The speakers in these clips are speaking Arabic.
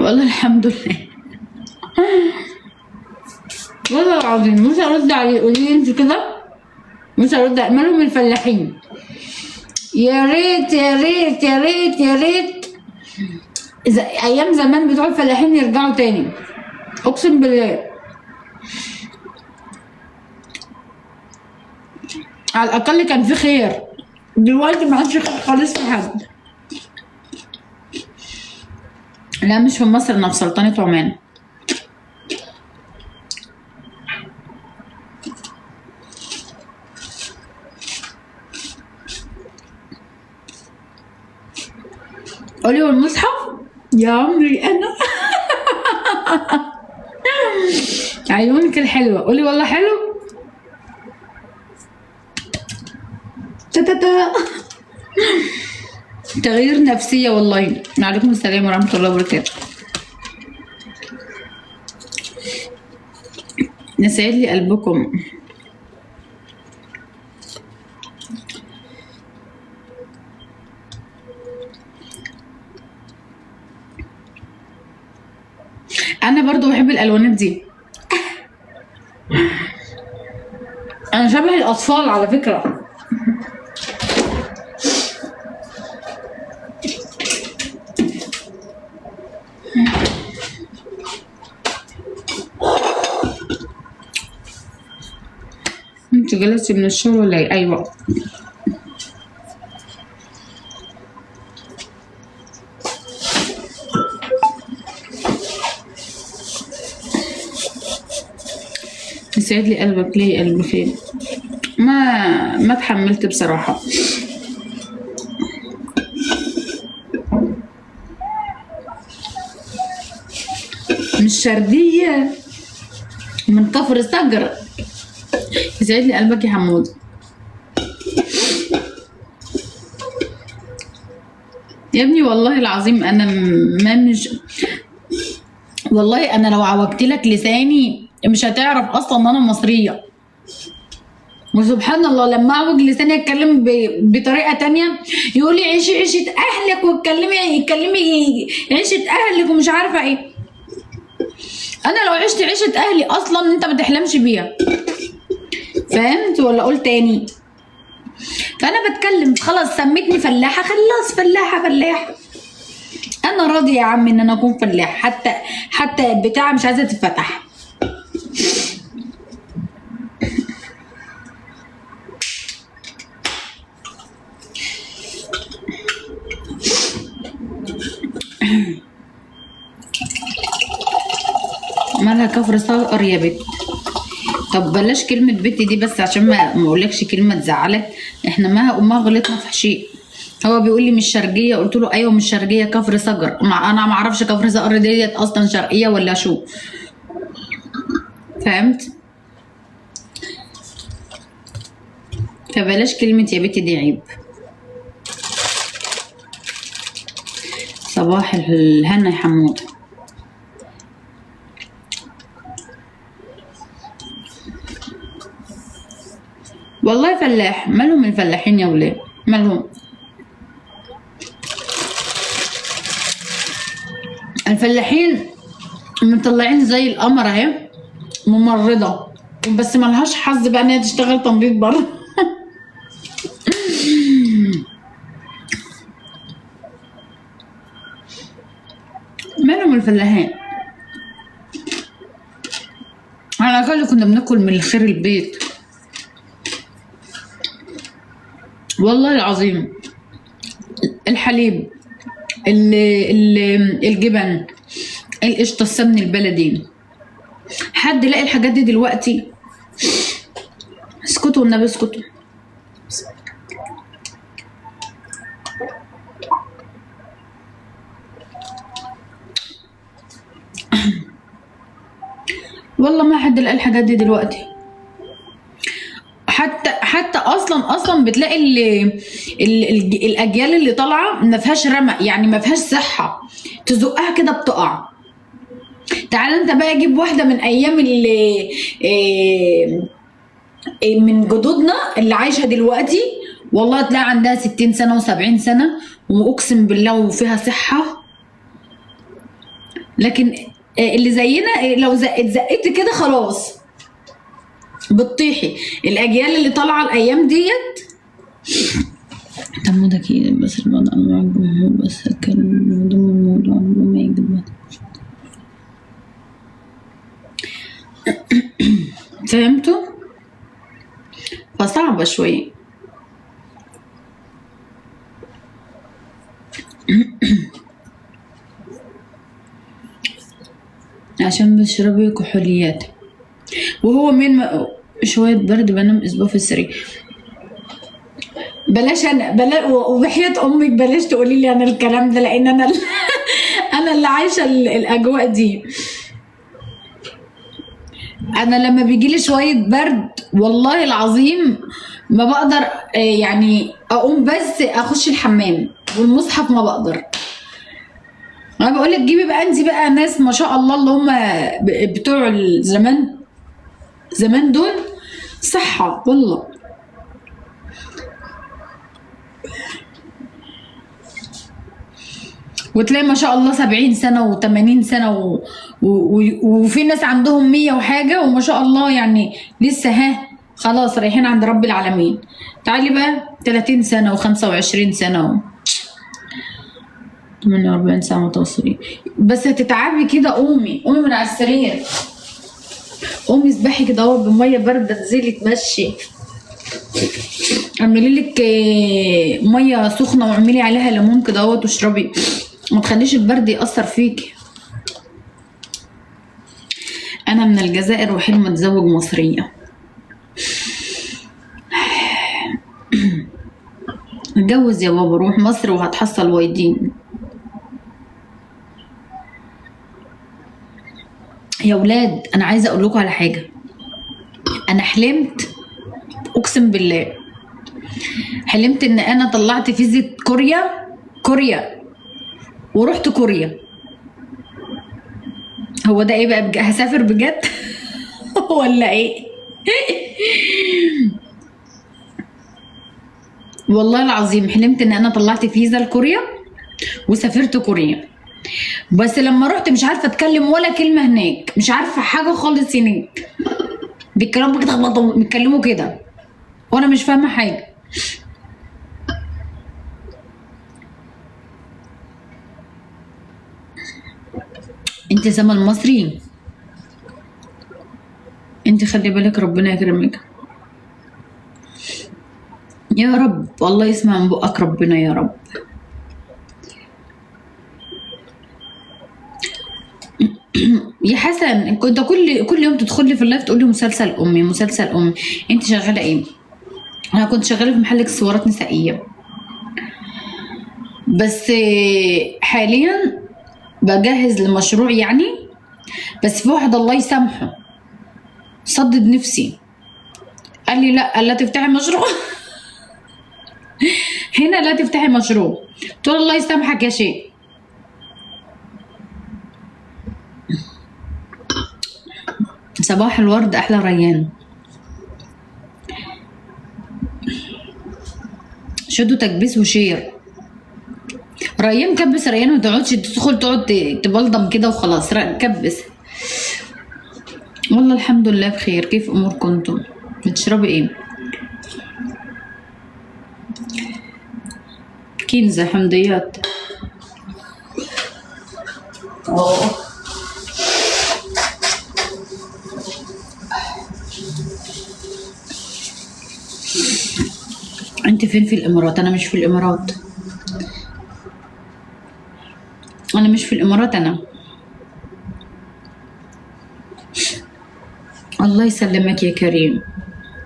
والله الحمد لله. والله العظيم مش هرد عليه، قولي لي انت كده. مش هرد مالهم الفلاحين. يا ريت يا ريت يا ريت يا ريت ايام زمان بتوع الفلاحين يرجعوا تاني، اقسم بالله. على الاقل كان في خير، دلوقتي ما عادش خير خالص في حد. لا مش في مصر، انا في سلطنة عمان. قولي والمصحف يا عمري انا. عيونك الحلوة، قولي والله حلو. تا تغيير نفسية والله. وعليكم السلام ورحمة الله وبركاته. نسعد لي قلبكم. انا برضو بحب الالوانات دي. انا شبه الاطفال على فكرة. انت جلستي من الشغل ولا ايه؟ ايوه. يسعد لي قلبك. ليه قلبي فين؟ ما اتحملت بصراحة. مش شردية من كفر صقر. يسعد لي قلبك يا حمود. يا ابني والله العظيم انا مش والله انا لو عوجت لك لساني مش هتعرف اصلا ان انا مصريه. وسبحان الله لما اعوج لساني اتكلم بطريقه تانية يقول لي عيشي عيشه اهلك، واتكلمي عيشه اهلك ومش عارفه ايه. انا لو عشت عيشه اهلي اصلا انت ما تحلمش بيها. فهمت ولا اقول تاني؟ فانا بتكلم خلاص، سميتني فلاحه خلاص، فلاحه فلاحه. انا راضيه يا عم ان انا اكون فلاح، حتى البتاعه مش عايزه تتفتح. مالها كفر صقر يا بت؟ طب بلاش كلمة بت دي بس عشان ما اقولكش كلمة تزعلك. احنا ما غلطنا في شيء. هو بيقول لي مش شرقية، قلت له ايوه مش شرقية، كفر صقر. انا ما اعرفش كفر صقر ديت اصلا شرقية ولا شو. فهمت؟ فبلاش كلمة يا بت دي، عيب. صباح الهنا يا حمود. والله فلاح. مالهم الفلاحين يا ولاد؟ مالهم الفلاحين؟ مطلعين زي القمر اهي، ممرضة بس ملهاش حظ بقى ان هي تشتغل تمريض بره. مالهم الفلاحين؟ على الاقل كنا بناكل من خير البيت. والله العظيم الحليب، الجبن، القشطه، السمن البلدي. حد لاقي الحاجات دي دلوقتي؟ اسكتوا والنبي اسكتوا. والله ما حد لاقي الحاجات دي دلوقتي. حتى اصلا بتلاقي الاجيال اللي طالعه ما فيهاش رمق، يعني ما فيهاش صحه، تزقها كده بتقع. تعال انت بقى جيب واحده من ايام اللي من جدودنا اللي عايشه دلوقتي، والله تلاقي عندها 60 سنه و70 سنه واقسم بالله وفيها صحه. لكن اللي زينا لو اتزقت كده خلاص بتطيحي. الاجيال اللي طالعه الايام ديت. طب ما ده كده بس الوضع مع الجمهور بس اتكلم ضمن الموضوع ما يكذب. فهمتوا؟ فصعبة شوية. عشان بشربي كحوليات وهو مين شوية برد بنام اسبوع في السرير. بلاش انا وبحياة امك بلاش تقولي لي انا الكلام ده، لان انا انا اللي عايشة الاجواء دي. انا لما بيجيلي شوية برد والله العظيم ما بقدر يعني اقوم بس اخش الحمام والمصحف ما بقدر. انا بقول لك جيبي بقى انت بقى ناس ما شاء الله اللي هم بتوع زمان دول صحة والله. وتلاقي ما شاء الله 70 سنة و80 سنة وفي ناس عندهم 100 وحاجة وما شاء الله يعني لسه خلاص رايحين عند رب العالمين. تعالي بقى 30 سنة و25 سنة 48 ساعة متواصلين بس هتتعبي كده. قومي من على السرير، قومي اسبحي كده اهو بمية باردة، انزلي تمشي، اعملي لك مية سخنة واعملي عليها ليمون كده اهو تشربي، ما تخليش البرد يأثر فيكي. انا من الجزائر وحلم اتزوج مصرية. اتجوز يا بابا، روح مصر وهتحصل وايدين. يا ولاد انا عايزه اقول لكم على حاجه. انا حلمت اقسم بالله، حلمت ان انا طلعت فيزا كوريا ورحت كوريا. هو ده ايه بقى هسافر بجد ولا ايه؟ والله العظيم حلمت ان انا طلعت فيزا لكوريا وسافرت كوريا، بس لما رحت مش عارفه اتكلم ولا كلمه هناك، مش عارفه حاجه خالص هناك، بيتكلموا كده وانا مش فاهمه حاجه. انت زمن المصري، انت خلي بالك ربنا يكرمك يا رب، والله يسمع من بقك ربنا يا رب. يا حسن كنت كل يوم تدخلي في اللايف تقولي مسلسل امي. انت شغاله ايه؟ انا كنت شغاله في محل اكسسوارات نسائيه، بس حاليا بجهز لمشروع يعني، بس في واحد الله يسامحه صدد نفسي قال لي لا تفتحي مشروع هنا لا تفتحي مشروع. قلت له الله يسامحك يا شيخ. صباح الورد احلى ريان. شدوا تكبيس وشير. ريان كبس ريان، ما تقعدش تدخل تقعد تبلضم كده وخلاص. كبس. والله الحمد لله بخير. كيف اموركم انتم؟ بتشربي ايه؟ كنزة حمضيات. انت فين في الامارات؟ انا مش في الامارات. انا الله يسلمك يا كريم.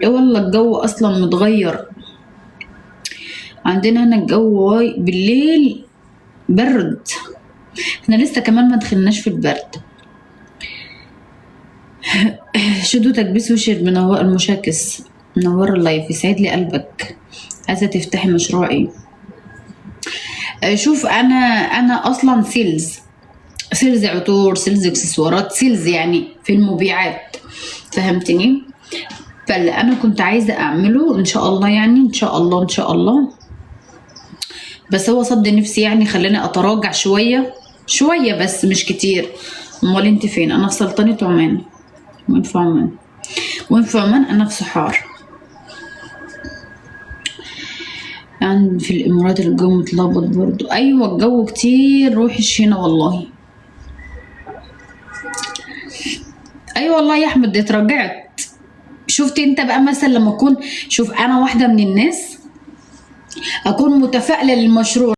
ايه والله الجو اصلا متغير عندنا هنا. الجو بالليل برد، احنا لسه كمان ما دخلناش في البرد. شدوا تكبيس وشر منور المشاكس، منور اللايف، يسعد لي قلبك. عايزه تفتحي مشروع ايه؟ شوف انا اصلا سيلز عطور، سيلز اكسسوارات، سيلز يعني في المبيعات، فهمتني؟ فاللي انا كنت عايزه اعمله ان شاء الله يعني ان شاء الله بس هو صد نفسي يعني خلاني اتراجع شويه شويه بس مش كتير. امال انت فين؟ انا في سلطنه عمان. وين في عمان؟ وين في عمان؟ انا في صحار. يعني في الامارات الجو متلخبط برضو. ايوه الجو كتير وحش هنا والله. ايوه والله يا احمد اتراجعت. شفت انت بقى مثلا لما اكون، شوف انا واحده من الناس اكون متفائله للمشروع